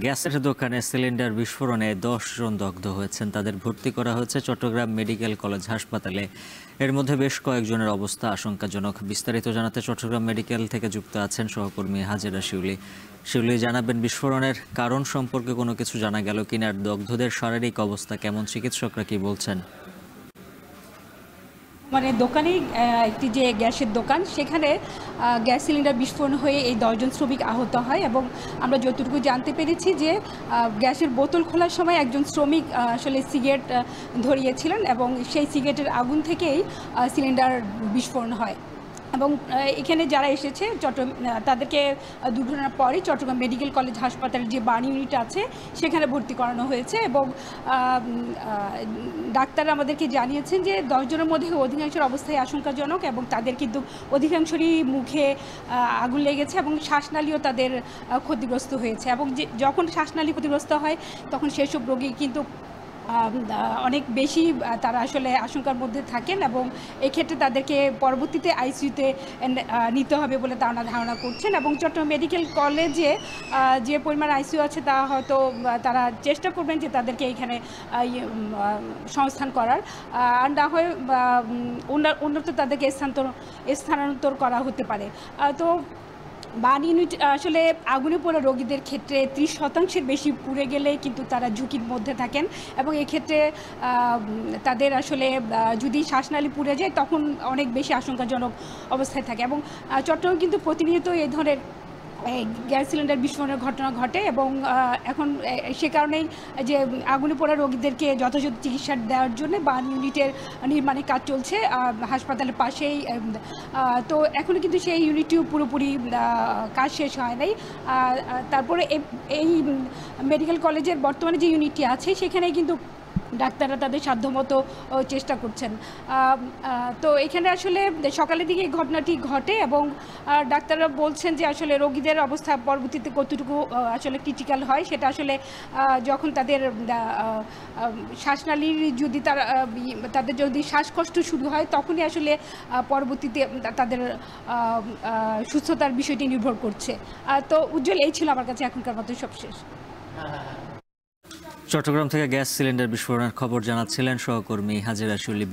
গ্যাসের দোকানে সিলিন্ডার বিস্ফোরণে 10 জন দগ্ধ হয়েছেন। তাদের ভর্তি করা হয়েছে চট্টগ্রাম মেডিকেল কলেজ হাসপাতালে। এর মধ্যে বেশ কয়েকজনের অবস্থা আশঙ্কাজনক। বিস্তারিত জানাতে চট্টগ্রাম মেডিকেল থেকে যুক্ত আছেন সহকর্মী হাজেরা শিউলি। শিউলি, জানাবেন বিস্ফোরণের কারণ সম্পর্কে কোনো কিছু জানা গেল কিনা? দগ্ধদের শারীরিক অবস্থা কেমন? চিকিৎসকরা কি বলছেন? মানে দোকানে একটি যে গ্যাসের দোকান, সেখানে গ্যাস সিলিন্ডার বিস্ফোরণ হয়ে এই 10 জন শ্রমিক আহত হয় এবং আমরা যতটুকু জানতে পেরেছি যে গ্যাসের বোতল খোলার সময় একজন শ্রমিক আসলে সিগারেট ধরিয়েছিলেন এবং সেই সিগারেটের আগুন থেকেই সিলিন্ডার বিস্ফোরণ হয়। এবং এখানে যারা এসেছে তাদেরকে দুর্ঘটনার পরেই চট্টগ্রাম মেডিকেল কলেজ হাসপাতালের যে বার্ন ইউনিট আছে সেখানে ভর্তি করানো হয়েছে এবং ডাক্তার আমাদেরকে জানিয়েছেন যে 10 জনের মধ্যে অধিকাংশের অবস্থায় আশঙ্কাজনক এবং তাদের কিন্তু অধিকাংশেরই মুখে আগুন লেগেছে এবং শ্বাসনালীও তাদের ক্ষতিগ্রস্ত হয়েছে। এবং যখন শ্বাসনালী ক্ষতিগ্রস্ত হয় তখন সেসব রোগী কিন্তু অনেক বেশি তারা আসলে আশঙ্কার মধ্যে থাকেন এবং এক্ষেত্রে তাদেরকে পরবর্তীতে আইসিইউতে নিতে হবে বলে তারা ধারণা করছেন। এবং চট্টগ্রাম মেডিকেল কলেজে যে পরিমাণ আইসিইউ আছে তা হয়তো তারা চেষ্টা করবেন যে তাদেরকে এখানে সংস্থান করার, আর না হয় অন্যত্র তাদেরকে স্থানান্তর করা হতে পারে। তো বার্ন ইউনিট আসলে আগুনে পোড়া রোগীদের ক্ষেত্রে 30% বেশি পুড়ে গেলে কিন্তু তারা ঝুঁকির মধ্যে থাকেন এবং এক্ষেত্রে তাদের আসলে যদি শ্বাসনালী পুড়ে যায় তখন অনেক বেশি আশঙ্কাজনক অবস্থায় থাকে। এবং চট্টগ্রাম কিন্তু প্রতিনিয়ত এই ধরনের গ্যাস সিলিন্ডার বিস্ফোরণের ঘটনা ঘটে এবং এখন সে কারণেই যে আগুনে পোড়া রোগীদেরকে যথাযথ চিকিৎসা দেওয়ার জন্য বার্ন ইউনিটের নির্মাণের কাজ চলছে হাসপাতালের পাশেই। তো এখনও কিন্তু সেই ইউনিটটিও পুরোপুরি কাজ শেষ হয় নাই। তারপরে এই মেডিকেল কলেজের বর্তমানে যে ইউনিটটি আছে সেখানেই কিন্তু ডাক্তাররা তাদের সাধ্যমতো চেষ্টা করছেন। তো এখানে আসলে সকালের দিকে এই ঘটনাটি ঘটে এবং ডাক্তাররা বলছেন যে আসলে রোগীদের অবস্থা পরবর্তীতে কতটুকু আসলে ক্রিটিক্যাল হয় সেটা আসলে যখন তাদের শ্বাসনালীর যদি তাদের যদি শ্বাসকষ্ট শুরু হয় তখনই আসলে পরবর্তীতে তাদের সুস্থতার বিষয়টি নির্ভর করছে। তো উজ্জ্বল, এই ছিল আমার কাছে এখনকার মতো সবশেষ। চট্টগ্রাম থেকে গ্যাস সিলিন্ডার বিস্ফোরণের খবর জানাচ্ছিলেন সহকর্মী হাজেরা শিউলি।